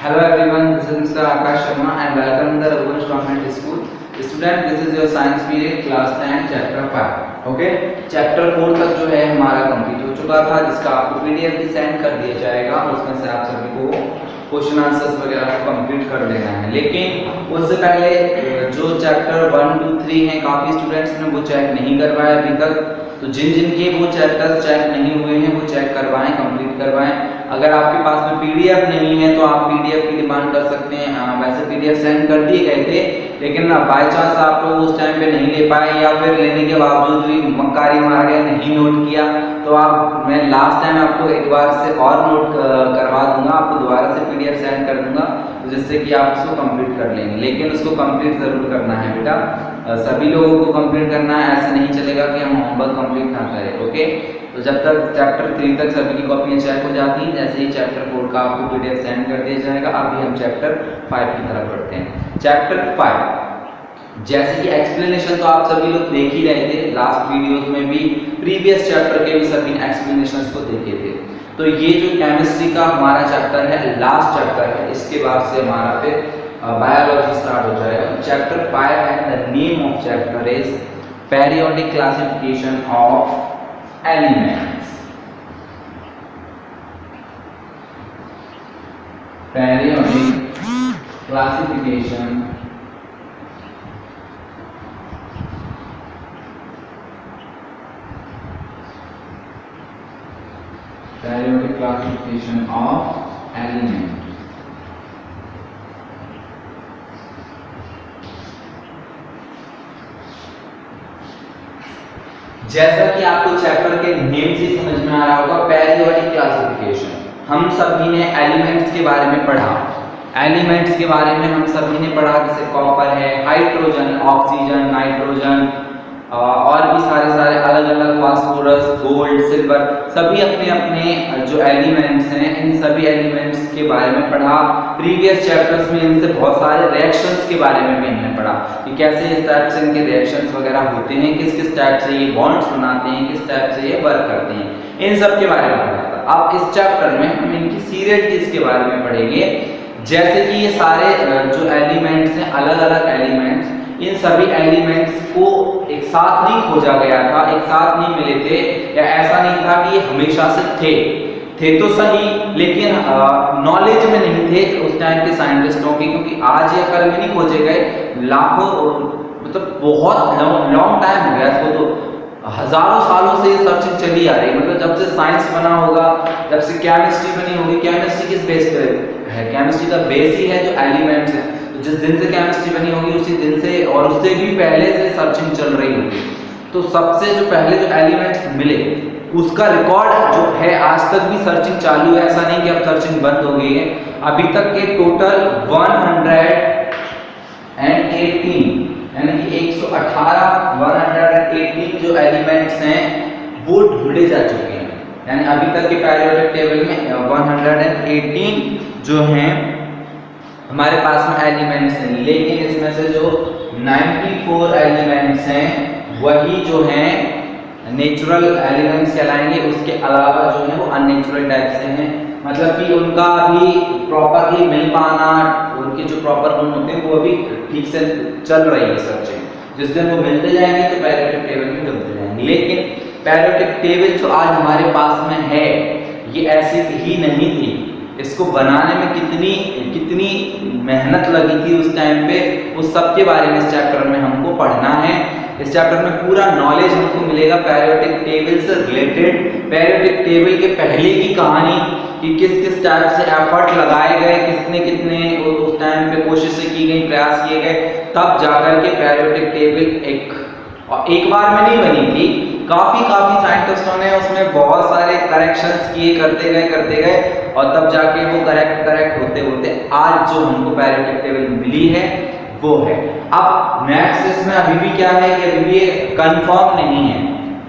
Hello everyone, this is Mr. Akash Sharma and welcome to the Raghuvansh Government School. Student, this is your science period class 10 chapter 5. Okay, chapter 4 तक जो है हमारा complete हो चुका था, जिसका आपको पीडीएफ भी सेंड कर दिया जाएगा। उसमें से आप सभी को क्वेश्चन आंसर्स वगैरह को कंप्लीट कर लेना है। लेकिन उससे पहले जो चैप्टर 1, 2, 3 हैं, काफ़ी स्टूडेंट्स ने वो चेक नहीं करवाया अभी तक। तो जिन जिन के वो चैप्टर्स चेक नहीं हुए हैं वो चेक करवाएं, कंप्लीट करवाएं। अगर आपके पास में पीडीएफ नहीं है तो आप पीडीएफ की डिमांड कर सकते हैं। वैसे पीडीएफ सेंड कर दिए गए थे, लेकिन ना बाय चांस आप लोग उस टाइम पे नहीं ले पाए या फिर लेने के बावजूद भी मक्कारी मार गए, नहीं नोट किया, तो मैं लास्ट टाइम आपको एक बार से और नोट करवा दूंगा, आपको दोबारा से पीडीएफ सेंड कर दूंगा, जिससे कि आप उसको कंप्लीट कर लेंगे। लेकिन उसको कंप्लीट जरूर करना है बेटा, सभी लोगों को कंप्लीट करना है। ऐसा नहीं चलेगा कि हम होमवर्क कंप्लीट ना करें। ओके, तो जब तक चैप्टर 3 तक सभी की कॉपियां चेक हो जाती हैं, जैसे ही चैप्टर 4 का आपको पीडीएफ सेंड कर दिया जाएगा। अभी हम चैप्टर 5 की तरफ बढ़ते हैं। चैप्टर 5 जैसे कि एक्सप्लेनेशन तो आप सभी लोग देख ही रहे थे, लास्ट वीडियोस में भी, प्रीवियस चैप्टर के भी सभी एक्सप्लेनेशंस को देखे थे। तो ये जो केमिस्ट्री का हमारा चैप्टर है, लास्ट चैप्टर है, इसके बाद से हमारा फिर बायोलॉजी स्टार्ट हो जाएगा। चैप्टर 5 है, the name of chapter is periodic classification of elements. Periodic classification of element। जैसा कि आपको चैप्टर के नेम से समझ में आ रहा होगा, पेरियोडिक क्लासिफिकेशन, हम सभी ने एलिमेंट्स के बारे में पढ़ा। एलिमेंट्स के बारे में हम सभी ने पढ़ा, जैसे कॉपर है, हाइड्रोजन, ऑक्सीजन, नाइट्रोजन और भी सारे अलग अलग, फास्फोरस, गोल्ड, सिल्वर, सभी अपने अपने जो एलिमेंट्स हैं, इन सभी एलिमेंट्स के बारे में पढ़ा। प्रीवियस चैप्टर्स में इनसे बहुत सारे रिएक्शंस के बारे में भी हमने पढ़ा कि कैसे इस टाइप से इनके रिएक्शंस वगैरह होते हैं, किस किस टाइप से ये बॉन्ड्स बनाते हैं, किस टाइप से ये वर्क करते हैं, इन सब के बारे में पढ़ा था। अब इस चैप्टर में हम इनकी सीरियलिटीज के बारे में पढ़ेंगे। जैसे कि ये सारे जो एलिमेंट्स हैं, अलग अलग एलिमेंट्स, इन सभी एलिमेंट्स को एक साथ नहीं खोजा गया था, एक साथ नहीं मिले थे, या ऐसा नहीं था कि ये हमेशा से थे तो सही, लेकिन नॉलेज में नहीं थे उस टाइम के साइंटिस्टों की, क्योंकि आज या कल में नहीं खोजे गए, लाखों, मतलब बहुत लॉन्ग टाइम हो गया इसको, तो हजारों सालों से ये सर्चिंग चली आ रही है। मतलब जब से साइंस बना होगा, जब से केमिस्ट्री बनी होगी। केमिस्ट्री किस बेस पे है? केमिस्ट्री का बेस ही है जो एलिमेंट्स है। जिस दिन से केमिस्ट्री बनी होगी उसी दिन से, और उससे भी पहले से सर्चिंग चल रही होगी। तो सबसे जो पहले जो एलिमेंट्स मिले उसका रिकॉर्ड जो है, आज तक भी सर्चिंग चालू है, ऐसा नहीं कि अब सर्चिंग बंद हो गई है। अभी तक के टोटल 118 यानी कि 118 जो एलिमेंट्स हैं वो ढूंढे जा चुके हैं। यानी अभी तक के पीरियोडिक टेबल में 118 जो हैं हमारे पास में एलिमेंट्स हैं, लेकिन इसमें से जो 94 एलिमेंट्स हैं वही जो हैं नेचुरल एलिमेंट्स कहलाएंगे। उसके अलावा जो है वो अननेचुरल टाइप से हैं, मतलब कि उनका अभी प्रॉपरली मिल पाना, उनके जो प्रॉपर गुण होते हैं वो अभी ठीक से चल रही है सर्चिंग। जिस दिन वो मिलते जाएंगे तो पीरियोडिक टेबल में मिलते जाएंगे। लेकिन पीरियोडिक टेबल जो आज हमारे पास में है ये ऐसी ही नहीं थी। इसको बनाने में कितनी मेहनत लगी थी उस टाइम पे, उस सब के बारे में इस चैप्टर में हमको पढ़ना है। इस चैप्टर में पूरा नॉलेज हमको मिलेगा पीरियोडिक टेबल से रिलेटेड, पीरियोडिक टेबल के पहले की कहानी कि किस किस टाइप से एफर्ट लगाए गए, कितने उस टाइम पे कोशिशें की गई, प्रयास किए गए, तब जाकर के पीरियोडिक टेबल एक बार में नहीं बनी थी। काफी साइंटिस्टों ने उसमें बहुत सारे करेक्शंस किए, करते गए और तब जाके वो करेक्ट होते आज जो हमको पीरियोडिक टेबल मिली है वो है। अब नेक्स्ट इसमें अभी भी क्या है कि अभी भी कंफर्म नहीं है,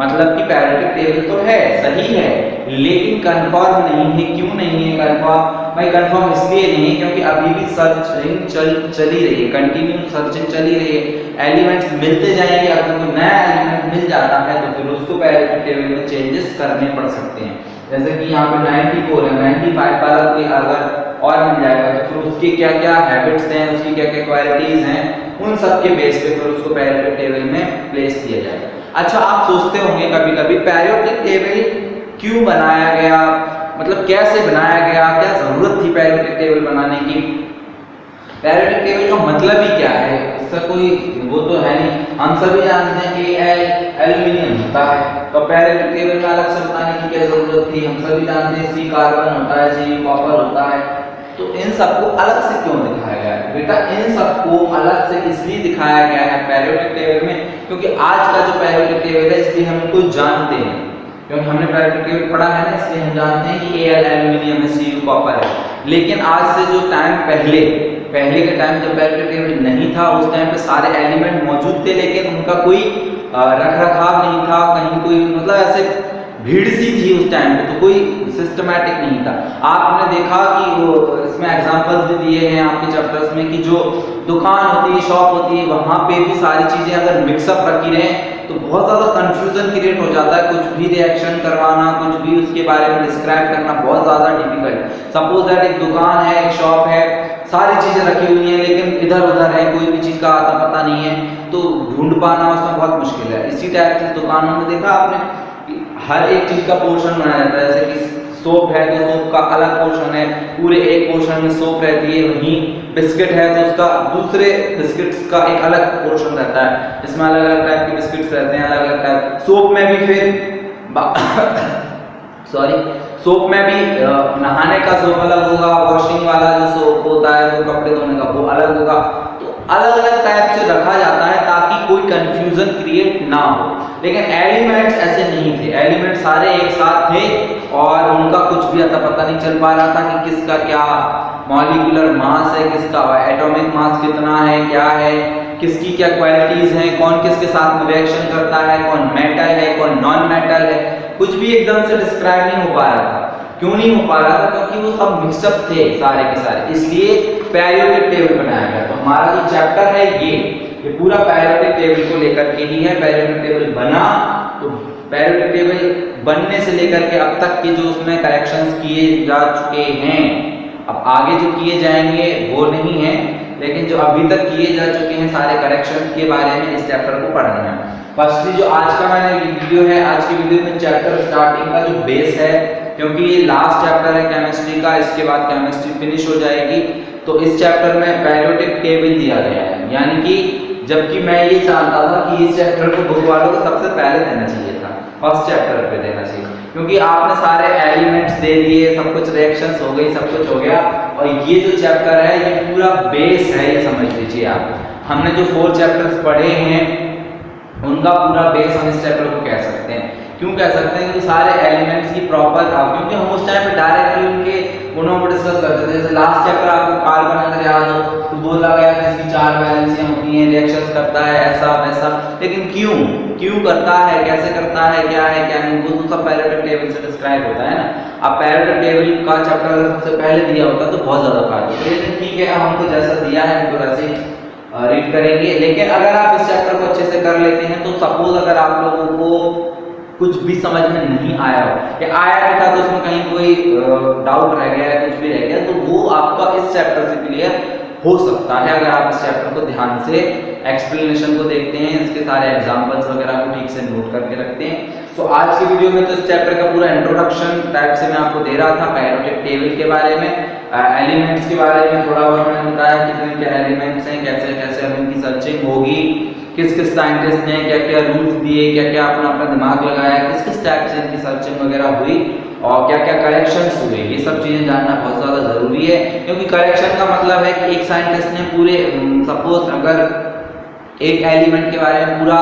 मतलब कि पीरियोडिक टेबल तो है, सही है, लेकिन कंफर्म नहीं है। क्यों नहीं है कंफर्म? भाई कंफर्म इसलिए नहीं है क्योंकि अभी भी सर्चिंग चली रही है, कंटिन्यू सर्चिंग चली रही है। एलिमेंट्स मिलते जाएंगे, अगर कोई नया एलिमेंट मिल जाता है तो फिर उसको पीरियोडिक टेबल में चेंजेस करने पड़ सकते हैं। जैसे कि यहाँ पे 94 है, 95 वाला कोई अगर और मिल जाएगा। तो फिर उसकी क्या क्या हैबिट्स हैं, उसकी क्या क्या क्वालिटीज हैं, उन सब के बेस पे फिर उसको पेरियोडिक टेबल में प्लेस किया जाएगा। अच्छा, आप सोचते होंगे कभी कभी पेरियोडिक टेबल क्यों बनाया गया, मतलब कैसे बनाया गया, क्या जरूरत थी पेरियोडिक टेबल बनाने की, पेरियोडिक टेबल का मतलब ही क्या है, इसका कोई वो तो है नहीं। हम सभी जानते हैं कि एल्यूमिनियम होता है, तो पेरियोडिक टेबल में अलग से बताने की क्या जरूरत थी। हम सभी जानते हैं सी कार्बन होता है, सी कॉपर होता है, तो इन सबको अलग से क्यों दिखाया गया है बेटा? इन सबको अलग से इसलिए दिखाया गया है पेरियोडिक टेबल में क्योंकि आज का जो पेरियोडिक टेबल है इसलिए हम इनको जानते हैं, क्योंकि हमने पेरियोडिक टेबल पढ़ा है ना, इसलिए हम जानते हैं कि Al एल्यूमिनियम है, Cu कॉपर है। लेकिन आज से जो टाइम पहले के टाइम जब पेरियोडिक टेबल नहीं था, उस टाइम पे सारे एलिमेंट मौजूद थे लेकिन उनका कोई रख रखाव नहीं था, कहीं कोई मतलब ऐसे भीड़ सी थी उस टाइम पे, तो कोई सिस्टमैटिक नहीं था। आपने देखा कि वो इसमें एग्जांपल्स भी दिए हैं आपके चैप्टर्स में कि जो दुकान होती है, शॉप होती है, वहां पे भी सारी चीजें अगर मिक्सअप रखी रहे तो बहुत ज़्यादा कंफ्यूजन क्रिएट हो जाता है। कुछ भी रिएक्शन करवाना, कुछ भी उसके बारे में डिस्क्राइब करना बहुत ज़्यादा डिफिकल्ट। सपोज दैट एक दुकान है, एक शॉप है, सारी चीज़ें रखी हुई हैं लेकिन इधर उधर है, कोई भी चीज़ का आता पता नहीं है, तो ढूंढ पाना उसमें बहुत मुश्किल है। इसी टाइप से दुकानों में देखा आपने, हर एक चीज़ का पोर्शन बनाया जाता है। जैसे कि सोप है तो सोप का अलग पोर्शन है, पूरे एक पोर्शन में सोप रहती है, वहीं बिस्किट है तो उसका दूसरे बिस्किट्स का एक अलग पोर्शन रहता है, इसमें अलग अलग टाइप के बिस्किट्स रहते हैं, अलग अलग टाइप। सोप में भी फिर सोप में भी नहाने का सोप अलग होगा, वॉशिंग वाला जो सोप होता है वो कपड़े धोने का वो अलग होगा, तो अलग अलग टाइप से रखा जाता है ताकि कोई कंफ्यूजन क्रिएट ना हो। लेकिन एलिमेंट्स ऐसे नहीं थे, एलिमेंट सारे एक साथ थे और उनका कुछ भी अता पता नहीं चल पा रहा था कि किसका क्या मॉलिक्यूलर मास है, किसका एटॉमिक मास कितना है, क्या है, किसकी क्या क्वालिटीज हैं, कौन किसके साथ में रिएक्शन करता है, कौन मेटल है, कौन नॉन मेटल है, कुछ भी एकदम से डिस्क्राइब नहीं हो पा रहा था। क्यों नहीं हो पा रहा था? क्योंकि वो सब मिक्सअप थे सारे के सारे, इसलिए पेरियोडिक टेबल बनाया गया। तो हमारा जो चैप्टर है ये पूरा पेरियोडिक टेबल को लेकर के ही है। पेरियोडिक टेबल बना तो पेरियोडिक टेबल बनने से लेकर के अब तक के जो उसमें करेक्शंस किए जा चुके हैं, अब आगे जो किए जाएंगे वो नहीं है, लेकिन जो अभी तक किए जा चुके हैं सारे करेक्शंस के बारे में इस चैप्टर को पढ़ना है। फर्स्टली जो आज का मैंने वीडियो है, आज की वीडियो में चैप्टर स्टार्टिंग का जो बेस है, क्योंकि ये लास्ट चैप्टर है केमिस्ट्री का, इसके बाद केमिस्ट्री फिनिश हो जाएगी, तो इस चैप्टर में पेरियोडिक टेबल दिया गया है। यानी कि जबकि मैं ये चाहता था कि इस चैप्टर को बुक वालों को सबसे पहले देना चाहिए था, फर्स्ट चैप्टर पे देना चाहिए, क्योंकि आपने सारे एलिमेंट्स दे दिए, सब कुछ रिएक्शंस हो गई, सब कुछ हो गया, और ये जो चैप्टर है ये पूरा बेस है, ये समझ लीजिए आप। हमने जो 4 चैप्टर्स पढ़े हैं उनका पूरा बेस हम इस चैप्टर को कह सकते हैं। क्यों कह सकते हैं? क्योंकि सारे एलिमेंट्स की प्रॉपर, क्योंकि हम उस टाइम पे डायरेक्टली उनके गुणों को डिस्कस करते थे। जैसे लास्ट चैप्टर आपको कार्बन अगर याद हो तो बोला गया कि इसकी 4 वैलेंसियां होती हैं, रिएक्शंस करता है, ऐसा वैसा, लेकिन क्यों करता है, कैसे करता है, क्या है क्या नहीं, वो तो सब पेरियोडिक टेबल से डिस्क्राइब होता है ना। अब पेरियोडिक टेबल का चैप्टर अगर सबसे पहले दिया होता तो बहुत ज्यादा फायदा होता, लेकिन ठीक है, हमको जैसा दिया है हमको वैसे रीड करेंगे। लेकिन अगर आप इस चैप्टर को अच्छे से कर लेते हैं तो सपोज अगर आप लोगों को कुछ भी समझ में नहीं आया हो या आया भी था तो उसमें कहीं कोई डाउट रह गया है, कुछ भी रह गया, तो वो आपका इस चैप्टर से क्लियर हो सकता है अगर आप इस चैप्टर को ध्यान से एक्सप्लेनेशन को देखते हैं, इसके सारे एग्जांपल्स वगैरह को ठीक से नोट करके रखते हैं। तो आज की वीडियो में तो इस चैप्टर का पूरा इंट्रोडक्शन टाइप से मैं आपको दे रहा था, पेरियोडिक टेबल के बारे में, एलिमेंट्स के बारे में थोड़ा बहुत मैंने बताया कितने क्या एलिमेंट्स हैं, कैसे कैसे अब इनकी सर्चिंग होगी, किस किस साइंटिस्ट ने क्या क्या रूल्स दिए, क्या क्या अपना अपना दिमाग लगाया, किस किस टाइप से इनकी सर्चिंग वगैरह हुई और क्या क्या करेक्शंस हुए, ये सब चीज़ें जानना बहुत ज़्यादा ज़रूरी है। क्योंकि करेक्शन का मतलब है कि एक साइंटिस्ट ने पूरे सपोज अगर एक एलिमेंट के बारे में पूरा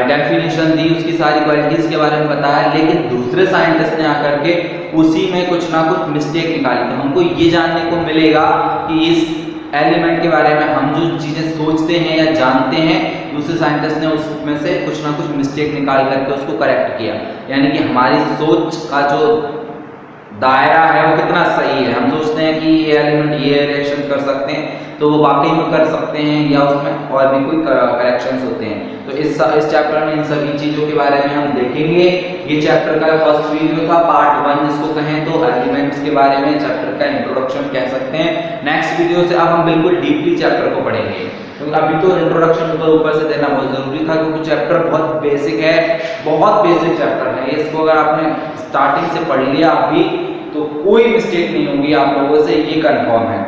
डेफिनेशन दी, उसकी सारी क्वालिटीज़ के बारे में बताया, लेकिन दूसरे साइंटिस्ट ने आकर के उसी में कुछ ना कुछ मिस्टेक निकाली, तो हमको ये जानने को मिलेगा कि इस एलिमेंट के बारे में हम जो चीज़ें सोचते हैं या जानते हैं, दूसरे साइंटिस्ट ने उसमें से कुछ ना कुछ मिस्टेक निकाल करके उसको करेक्ट किया। यानी कि हमारी सोच का जो दायरा है वो कितना सही है, हम सोचते हैं कि ये एलिमेंट ये रिएक्शन कर सकते हैं, तो वो वाकई में कर सकते हैं या उसमें और भी कोई करेक्शंस होते हैं। तो इस चैप्टर में इन सभी चीज़ों के बारे में हम देखेंगे। ये चैप्टर का फर्स्ट वीडियो था, पार्ट 1 जिसको कहें तो एलिमेंट्स के बारे में, चैप्टर का इंट्रोडक्शन कह सकते हैं। नेक्स्ट वीडियो से अब हम बिल्कुल डीपली चैप्टर को पढ़ेंगे, क्योंकि अभी तो इंट्रोडक्शन ऊपर से देना बहुत जरूरी था, क्योंकि चैप्टर बहुत बेसिक है, बहुत बेसिक चैप्टर है। इसको अगर आपने स्टार्टिंग से पढ़ लिया अभी तो कोई मिस्टेक नहीं होगी आप लोगों से, ये कंफर्म है।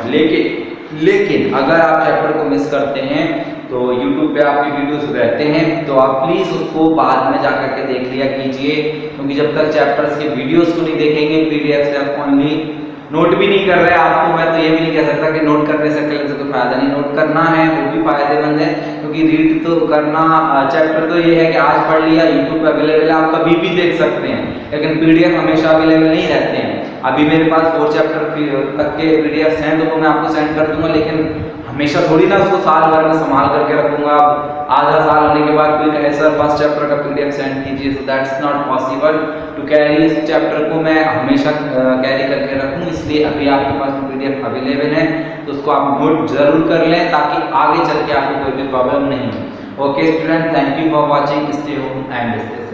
लेकिन अगर आप चैप्टर को मिस करते हैं तो YouTube पे आपके वीडियोस रहते हैं, तो आप प्लीज़ उसको बाद में जाकर के देख लिया कीजिए, क्योंकि जब तक चैप्टर्स के वीडियोस को नहीं देखेंगे, PDF से आप ओनली नोट भी नहीं कर रहे हैं आपको, मैं तो ये भी नहीं कह सकता कि नोट करने से कोई फायदा नहीं, नोट करना है वो भी फायदेमंद है, क्योंकि रीड तो करना, चैप्टर तो ये है कि आज पढ़ लिया, YouTube पे अवेलेबल है, आप कभी भी देख सकते हैं, लेकिन PDF हमेशा अवेलेबल नहीं रहते हैं। अभी मेरे पास 4 चैप्टर तक के PDFs हैं, तो वो मैं आपको सेंड कर दूंगा, लेकिन हमेशा थोड़ी ना उसको साल भर में संभाल करके रखूंगा। आधा साल होने के बाद कोई कहे सर फर्स्ट चैप्टर का PDF सेंड कीजिए, so that's not possible to carry. इस चैप्टर को मैं हमेशा कैरी करके रखूँ, इसलिए अभी आपके पास PDF अवेलेबल है तो उसको आप नोट जरूर कर लें, ताकि आगे चल के आपको कोई भी प्रॉब्लम नहीं हो। Okay student, thank you for watching, stay home and stay safe.